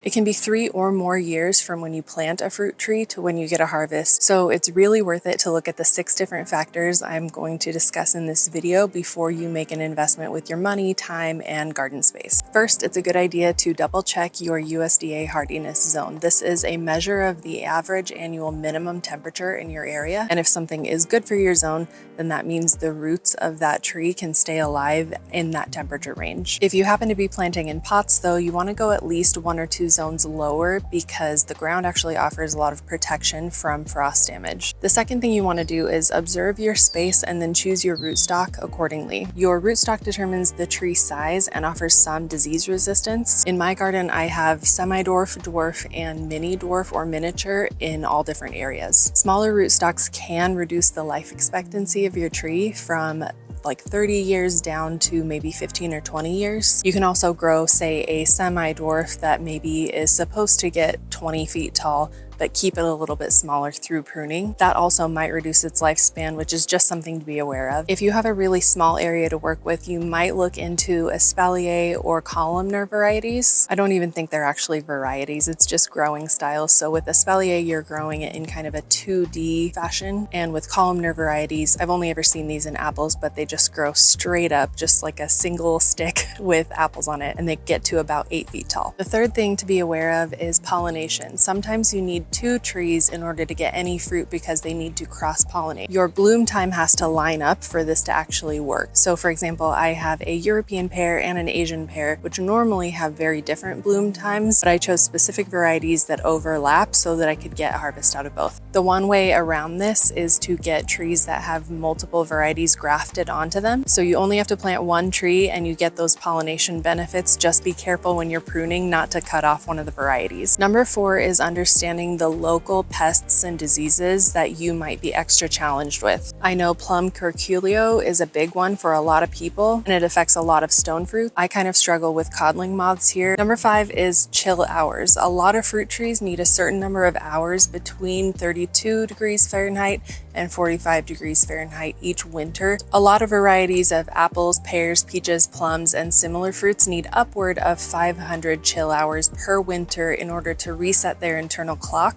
It can be 3 or more years from when you plant a fruit tree to when you get a harvest, so it's really worth it to look at the 6 different factors I'm going to discuss in this video before you make an investment with your money, time, and garden space. First, it's a good idea to double check your USDA hardiness zone. This is a measure of the average annual minimum temperature in your area, and if something is good for your zone, then that means the roots of that tree can stay alive in that temperature range. If you happen to be planting in pots though, you want to go at least 1 or 2 zones lower because the ground actually offers a lot of protection from frost damage. The second thing you want to do is observe your space and then choose your rootstock accordingly. Your rootstock determines the tree size and offers some disease resistance. In my garden, I have semi-dwarf, dwarf, and mini dwarf or miniature in all different areas. Smaller rootstocks can reduce the life expectancy of your tree from like 30 years down to maybe 15 or 20 years. You can also grow, say, a semi-dwarf that maybe is supposed to get 20 feet tall, but keep it a little bit smaller through pruning. That also might reduce its lifespan, which is just something to be aware of. If you have a really small area to work with, you might look into espalier or columnar varieties. I don't even think they're actually varieties, it's just growing styles. So with espalier, you're growing it in kind of a 2D fashion. And with columnar varieties, I've only ever seen these in apples, but they just grow straight up, just like a single stick with apples on it, and they get to about 8 feet tall. The third thing to be aware of is pollination. Sometimes you need 2 trees in order to get any fruit because they need to cross-pollinate. Your bloom time has to line up for this to actually work. So for example, I have a European pear and an Asian pear, which normally have very different bloom times, but I chose specific varieties that overlap so that I could get a harvest out of both. The one way around this is to get trees that have multiple varieties grafted onto them. So you only have to plant 1 tree and you get those pollination benefits. Just be careful when you're pruning not to cut off one of the varieties. Number 4 is understanding the local pests and diseases that you might be extra challenged with. I know plum curculio is a big one for a lot of people and it affects a lot of stone fruit. I kind of struggle with codling moths here. Number 5 is chill hours. A lot of fruit trees need a certain number of hours between 32 degrees Fahrenheit and 45 degrees Fahrenheit each winter. A lot of varieties of apples, pears, peaches, plums, and similar fruits need upward of 500 chill hours per winter in order to reset their internal clocks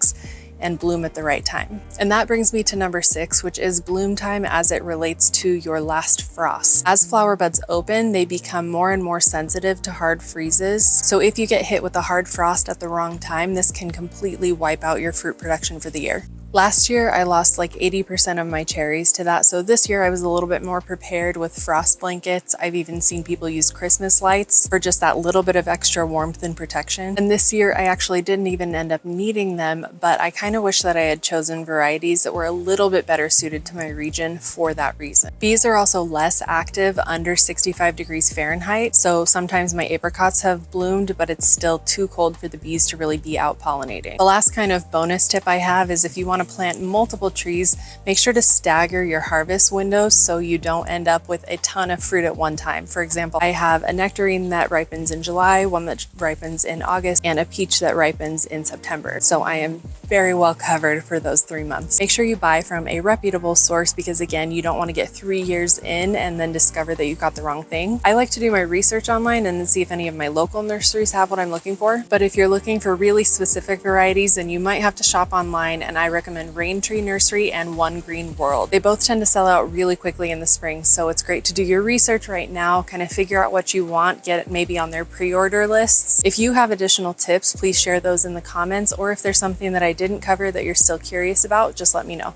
and bloom at the right time. And that brings me to number 6, which is bloom time as it relates to your last frost. As flower buds open, they become more and more sensitive to hard freezes. So if you get hit with a hard frost at the wrong time, this can completely wipe out your fruit production for the year. Last year, I lost like 80% of my cherries to that, so this year I was a little bit more prepared with frost blankets. I've even seen people use Christmas lights for just that little bit of extra warmth and protection. And this year, I actually didn't even end up needing them, but I kind of wish that I had chosen varieties that were a little bit better suited to my region for that reason. Bees are also less active under 65 degrees Fahrenheit, so sometimes my apricots have bloomed, but it's still too cold for the bees to really be out pollinating. The last kind of bonus tip I have is if you want to plant multiple trees, make sure to stagger your harvest windows so you don't end up with a ton of fruit at one time. For example, I have a nectarine that ripens in July, one that ripens in August, and a peach that ripens in September. So I am very well covered for those 3 months. Make sure you buy from a reputable source because again, you don't want to get 3 years in and then discover that you got the wrong thing. I like to do my research online and then see if any of my local nurseries have what I'm looking for. But if you're looking for really specific varieties, then you might have to shop online, and I recommend Rain Tree Nursery and One Green World. They both tend to sell out really quickly in the spring, so it's great to do your research right now, kind of figure out what you want, get it maybe on their pre-order lists. If you have additional tips, please share those in the comments, or if there's something that I didn't cover that you're still curious about, just let me know.